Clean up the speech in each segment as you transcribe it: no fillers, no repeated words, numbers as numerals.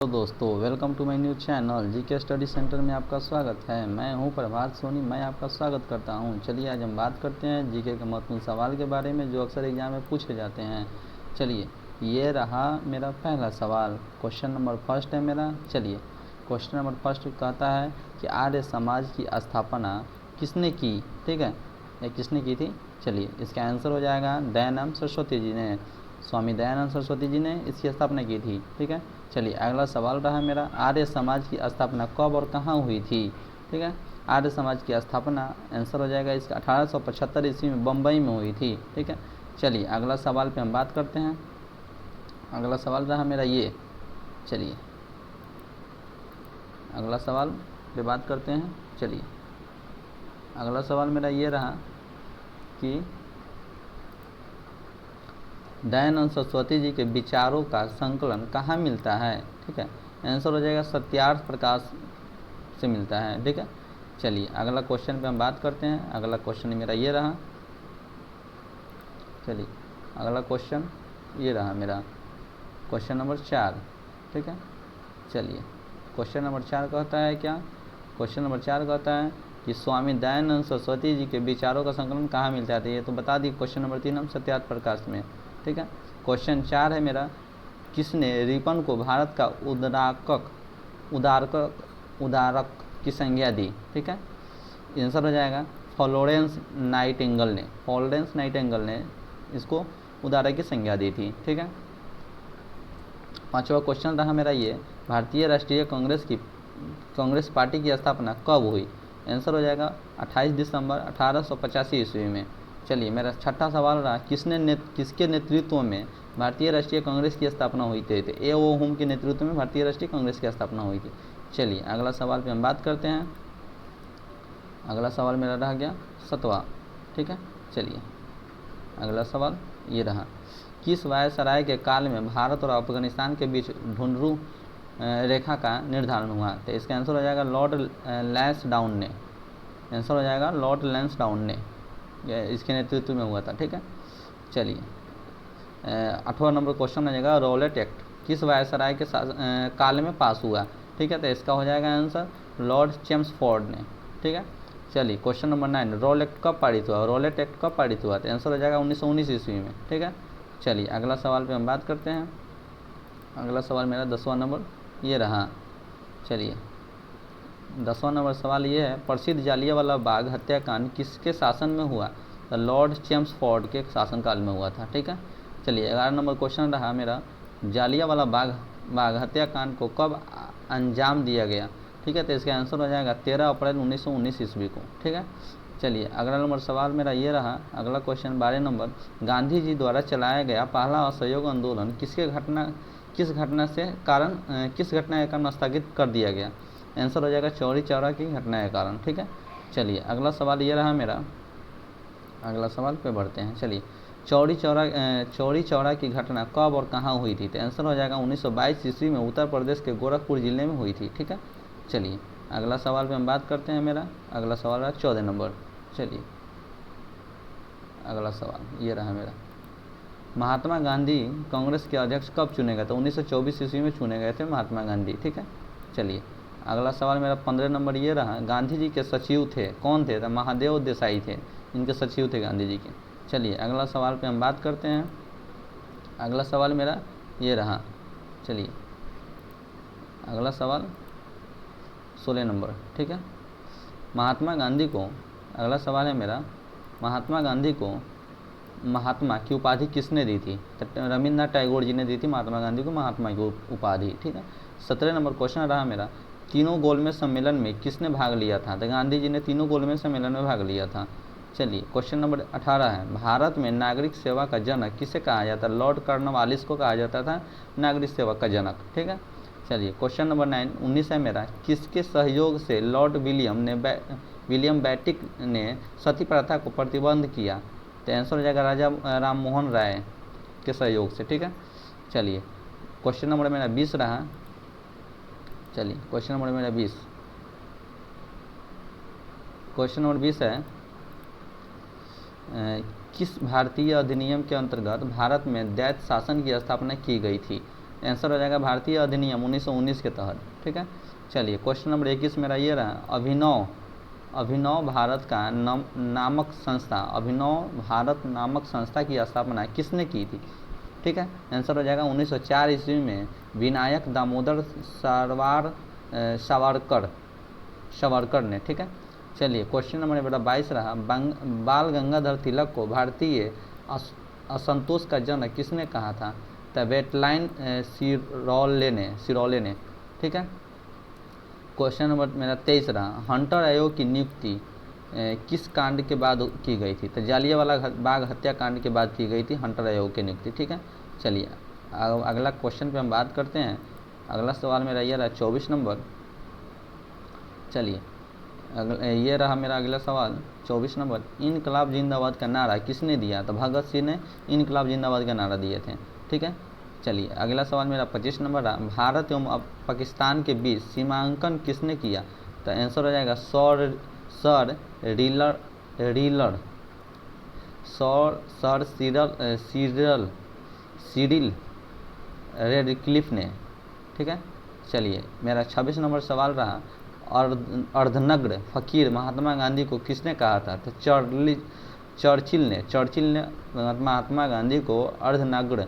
तो दोस्तों welcome to my new channel GK study centre में आपका स्वागत है। मैं हूं प्रभात सोनी, मैं आपका स्वागत करता हूं। चलिए आज हम बात करते हैं जीके के महत्वपूर्ण सवाल के बारे में जो अक्सर एग्जाम में पूछे जाते हैं। चलिए ये रहा मेरा पहला सवाल, क्वेश्चन नंबर फर्स्ट है मेरा। चलिए क्वेश्चन नंबर फर्स्ट कहता है कि आर्य समाज की स्थापना किसने की। ठीक है, ये किसने की थी। चलिए इसका आंसर हो जाएगा दयानंद सरस्वती जी ने। स्वामी दयानंद सरस्वती जी ने इसकी स्थापना की थी। ठीक है, चलिए अगला सवाल रहा मेरा, आर्य समाज की स्थापना कब और कहाँ हुई थी। ठीक है, आर्य समाज की स्थापना आंसर हो जाएगा इसका 1875 ईस्वी में बम्बई में हुई थी। ठीक है, चलिए अगला सवाल पे हम बात करते हैं। अगला सवाल रहा मेरा ये, चलिए अगला सवाल पे बात करते हैं। चलिए अगला सवाल मेरा ये रहा कि दयानंद सरस्वती जी के विचारों का संकलन कहाँ मिलता है। ठीक है, आंसर हो जाएगा सत्यार्थ प्रकाश से मिलता है। ठीक है, चलिए अगला क्वेश्चन पे हम बात करते हैं। अगला क्वेश्चन मेरा ये रहा, चलिए अगला क्वेश्चन ये रहा मेरा क्वेश्चन नंबर 4। ठीक है, चलिए क्वेश्चन नंबर 4 कहता है क्या, क्वेश्चन नंबर 4 कहता है कि स्वामी दयानंद सरस्वती जी के विचारों का संकलन कहाँ मिलता है। ये तो बता दी क्वेश्चन नंबर 3 हम सत्यार्थ प्रकाश में। ठीक है, क्वेश्चन 4 है मेरा, किसने रिपन को भारत का उदारक की संज्ञा दी। ठीक है, आंसर हो जाएगा फ्लोरेंस नाइटिंगेल ने इसको उदारक की संज्ञा दी थी। ठीक है, पांचवा क्वेश्चन रहा मेरा ये, भारतीय राष्ट्रीय कांग्रेस पार्टी की स्थापना कब हुई। आंसर हो जाएगा 28 दिसंबर 1885 ईस्वी में। चलिए मेरा छठा सवाल रहा, किसके नेतृत्व में भारतीय राष्ट्रीय कांग्रेस की स्थापना हुई थी। ए ओ होम के नेतृत्व में भारतीय राष्ट्रीय कांग्रेस की स्थापना हुई थी। चलिए अगला सवाल पे हम बात करते हैं। अगला सवाल मेरा रह गया 7वां। ठीक है, चलिए अगला सवाल ये रहा, किस वायसराय के काल में भारत और अफगानिस्तान के बीच ढूंढरू रेखा का निर्धारण हुआ। तो इसका आंसर हो जाएगा लॉर्ड लैंसडाउन ने। आंसर हो जाएगा लॉर्ड लैंसडाउन ने, इसके नेतृत्व में हुआ था। ठीक है, चलिए 8वां नंबर क्वेश्चन आ जाएगा, रॉलेट एक्ट किस वायसराय के काल में पास हुआ। ठीक है, तो इसका हो जाएगा आंसर लॉर्ड चेम्सफोर्ड ने। ठीक है, चलिए क्वेश्चन नंबर 9, रॉलेट कब पारित हुआ। रॉलेट एक्ट कब पारित हुआ, तो आंसर हो जाएगा 1919 ईस्वी में। ठीक है, चलिए अगला सवाल पे हम बात करते हैं। अगला सवाल मेरा 10वां नंबर ये रहा। चलिए 10वां नंबर सवाल ये है, प्रसिद्ध जालियांवाला बाग हत्याकांड किसके शासन में हुआ। तो लॉर्ड चेम्सफोर्ड के शासनकाल में हुआ था। ठीक है, चलिए 11 नंबर क्वेश्चन रहा मेरा, जालियांवाला बाग हत्याकांड को कब अंजाम दिया गया। ठीक है, तो इसका आंसर हो जाएगा 13 अप्रैल 1919 ईस्वी को। ठीक है, चलिए अगला नंबर सवाल मेरा ये रहा। अगला क्वेश्चन 12 नंबर, गांधी जी द्वारा चलाया गया पहला असहयोग आंदोलन किस घटना के कारण स्थगित कर दिया गया। आंसर हो जाएगा चौरी चौरा की घटना के कारण। ठीक है, चलिए अगला सवाल ये रहा मेरा। अगला सवाल पे बढ़ते हैं। चलिए चौरी चौरा की घटना कब और कहाँ हुई थी। तो आंसर हो जाएगा 1922 ईस्वी में उत्तर प्रदेश के गोरखपुर जिले में हुई थी। ठीक है, चलिए अगला सवाल पे हम बात करते हैं मेरा। अगला सवाल रहा 14 नंबर। चलिए अगला सवाल ये रहा मेरा, महात्मा गांधी कांग्रेस के अध्यक्ष कब चुने गए। तो 1924 ईस्वी में चुने गए थे महात्मा गांधी। ठीक है, चलिए अगला सवाल मेरा 15 नंबर ये रहा, गांधी जी के सचिव थे कौन थे। तो महादेव देसाई थे, इनके सचिव थे गांधी जी के। चलिए अगला सवाल पे हम बात करते हैं। अगला सवाल मेरा ये रहा, चलिए अगला सवाल 16 नंबर। ठीक है, महात्मा गांधी को, अगला सवाल है मेरा, महात्मा गांधी को महात्मा की उपाधि किसने दी थी। तो रविन्द्रनाथ टैगोर जी ने दी थी महात्मा गांधी को महात्मा की उपाधि। ठीक है, 17 नंबर क्वेश्चन रहा मेरा, तीनों गोलमेज सम्मेलन में किसने भाग लिया था। तो गांधी जी ने तीनों गोलमेज सम्मेलन में भाग लिया था। चलिए क्वेश्चन नंबर 18 है, भारत में नागरिक सेवा का जनक किसे कहा जाता है। लॉर्ड कॉर्नवालिस को कहा जाता था नागरिक सेवा का जनक। ठीक है, चलिए क्वेश्चन नंबर 19 है मेरा, किसके सहयोग से लॉर्ड विलियम बैटिक ने सती प्रथा को प्रतिबंध किया। तो आंसर हो जाएगा राजा राम मोहन राय के सहयोग से। ठीक है, चलिए क्वेश्चन नंबर मेरा 20 रहा। चलिए क्वेश्चन नंबर मेरा 20, क्वेश्चन नंबर 20 है, किस भारतीय अधिनियम के अंतर्गत भारत में दैत्य शासन की स्थापना की गई थी। आंसर हो जाएगा भारतीय अधिनियम 1919 के तहत। ठीक है, चलिए क्वेश्चन नंबर 21 मेरा ये रहा, अभिनव भारत का नामक संस्था, अभिनव भारत नामक संस्था की स्थापना किसने की थी? ठीक है, आंसर हो जाएगा 1904 ईस्वी में विनायक दामोदर सावरकर ने। ठीक है, चलिए क्वेश्चन नंबर मेरा 22 रहा, बाल गंगाधर तिलक को भारतीय असंतोष का जनक किसने कहा था? द वेटलाइन सिरोले ने। ठीक है, क्वेश्चन नंबर मेरा 23 रहा, हंटर आयोग की नियुक्ति किस कांड के बाद की गई थी? तो जालियांवाला बाग हत्याकांड के बाद की गई थी हंटर आयोग की नियुक्ति। ठीक है, चलिए अगला क्वेश्चन पे हम बात करते हैं। अगला सवाल मेरा ये रहा 24 नंबर। चलिए ये रहा मेरा अगला सवाल 24 नंबर, इनकलाब जिंदाबाद का नारा किसने दिया? तो भगत सिंह ने इनकलाब जिंदाबाद का नारा दिए थे। ठीक है, चलिए अगला सवाल मेरा 25 नंबर रहा, भारत एवं पाकिस्तान के बीच सीमांकन किसने किया? तो आंसर हो जाएगा सर सिरिल रेडक्लिफ ने। ठीक है, चलिए मेरा 26 नंबर सवाल रहा, अर्धनग्न फकीर महात्मा गांधी को किसने कहा था? तो चर्चिल ने महात्मा गांधी को अर्धनग्न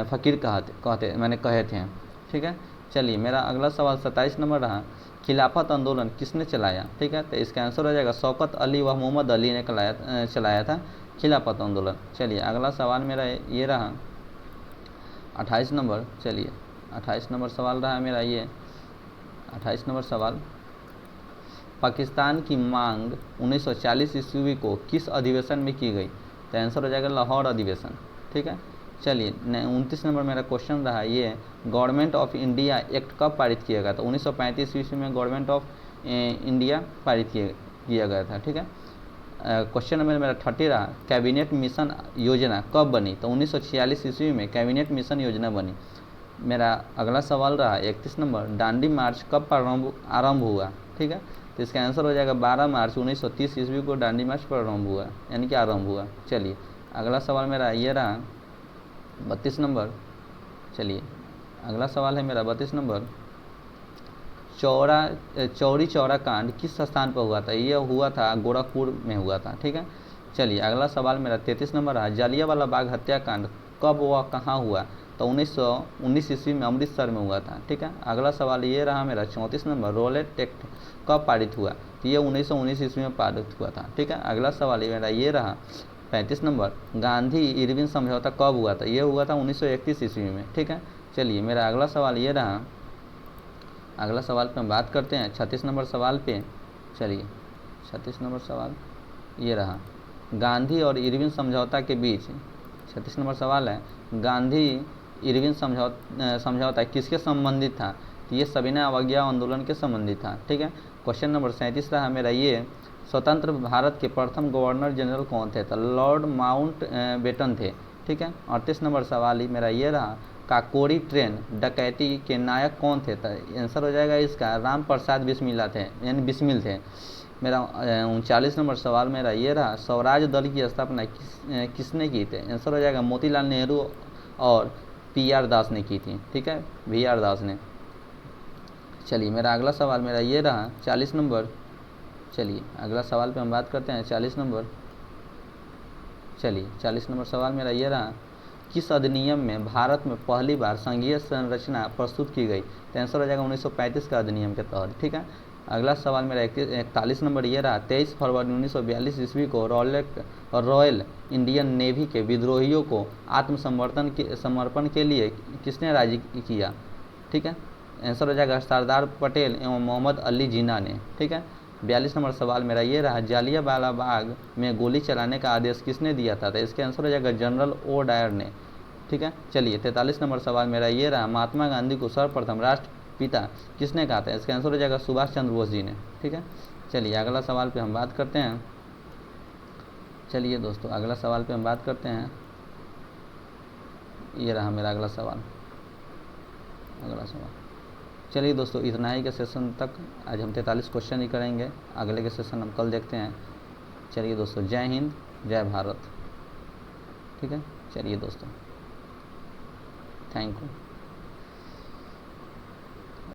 फकीर कहे थे। ठीक है, चलिए मेरा अगला सवाल 27 नंबर रहा, खिलाफत आंदोलन किसने चलाया? ठीक है, तो इसका आंसर हो जाएगा शौकत अली व मोहम्मद अली ने चलाया था खिलाफत आंदोलन। चलिए अगला सवाल मेरा ये रहा 28 नंबर। चलिए 28 नंबर सवाल रहा मेरा ये 28 नंबर सवाल, पाकिस्तान की मांग 1940 ईस्वी को किस अधिवेशन में की गई? तो आंसर हो जाएगा लाहौर अधिवेशन। ठीक है, चलिए 29 नंबर मेरा क्वेश्चन रहा, ये गवर्नमेंट ऑफ इंडिया एक्ट कब पारित किया गया? तो 1935 ईस्वी में गवर्नमेंट ऑफ इंडिया पारित किया गया था। ठीक है, क्वेश्चन नंबर मेरा 30 रहा, कैबिनेट मिशन योजना कब बनी? तो 1946 ईस्वी में कैबिनेट मिशन योजना बनी। मेरा अगला सवाल रहा 31 नंबर, दांडी मार्च कब आरंभ हुआ? ठीक है, तो इसका आंसर हो जाएगा 12 मार्च 1930 ईस्वी को दांडी मार्च प्रारंभ हुआ, यानी कि आरंभ हुआ। चलिए अगला सवाल मेरा ये रहा 32 नंबर। चलिए अगला सवाल है मेरा 32 नंबर, चौरी चौरा कांड किस स्थान पर हुआ था? यह हुआ था गोरखपुर में हुआ था। ठीक है, चलिए अगला सवाल मेरा 33 नंबर रहा, जालियांवाला बाग हत्याकांड कब व कहाँ हुआ? तो 1919 ईस्वी में अमृतसर में हुआ था। ठीक है, अगला सवाल ये रहा मेरा 34 नंबर, रॉलेट एक्ट कब पारित हुआ? तो ये 1919 ईस्वी में पारित हुआ था। ठीक है, अगला सवाल मेरा ये रहा 35 नंबर, गांधी इरविन समझौता कब हुआ था? ये हुआ था 1931 ईस्वी में। ठीक है, चलिए मेरा अगला सवाल ये रहा, अगला सवाल पे हम बात करते हैं 36 नंबर सवाल पे। चलिए 36 नंबर सवाल ये रहा, गांधी और इरविन समझौता के बीच 36 नंबर सवाल है, गांधी इरविन समझौता किसके संबंधित था? तो ये सविनय अवज्ञा आंदोलन के संबंधित था। ठीक है, क्वेश्चन नंबर 37 रहा मेरा ये, स्वतंत्र भारत के प्रथम गवर्नर जनरल कौन थे? तो लॉर्ड माउंट बेटन थे। ठीक है, 38 नंबर सवाल ही मेरा ये रहा, काकोरी ट्रेन डकैती के नायक कौन थे? तो आंसर हो जाएगा इसका राम प्रसाद बिस्मिल थे। मेरा 39 नंबर सवाल मेरा ये रहा, स्वराज दल की स्थापना किसने की थी? आंसर हो जाएगा मोतीलाल नेहरू और PR दास ने की थी। ठीक है, VR दास ने। चलिए मेरा अगला सवाल मेरा ये रहा 40 नंबर। चलिए अगला सवाल पे हम बात करते हैं 40 नंबर। चलिए 40 नंबर सवाल मेरा ये रहा, किस अधिनियम में भारत में पहली बार संघीय संरचना प्रस्तुत की गई? तो आंसर हो जाएगा 1935 का अधिनियम के तहत। ठीक है, अगला सवाल मेरा 41 नंबर ये रहा, 23 फरवरी 1942 ईस्वी को रॉयल इंडियन नेवी के विद्रोहियों को समर्पण के लिए किसने राजी किया? ठीक है, आंसर हो जाएगा सरदार पटेल एवं मोहम्मद अली जिन्ना ने। ठीक है, 42 नंबर सवाल मेरा ये रहा, जालियांवाला बाग में गोली चलाने का आदेश किसने दिया था? तो इसके आंसर हो जाएगा जनरल ओ डायर ने। ठीक है, चलिए 43 नंबर सवाल मेरा ये रहा, महात्मा गांधी को सर्वप्रथम राष्ट्रपिता किसने कहा था? इसका आंसर हो जाएगा सुभाष चंद्र बोस जी ने। ठीक है, चलिए अगला सवाल पे हम बात करते हैं। चलिए दोस्तों अगला सवाल पे हम बात करते हैं, ये रहा मेरा अगला सवाल। चलिए दोस्तों इतना ही के सेशन तक आज हम 43 क्वेश्चन ही करेंगे, अगले के सेशन हम कल देखते हैं। चलिए दोस्तों, जय हिंद जय भारत। ठीक है, चलिए दोस्तों, थैंक यू।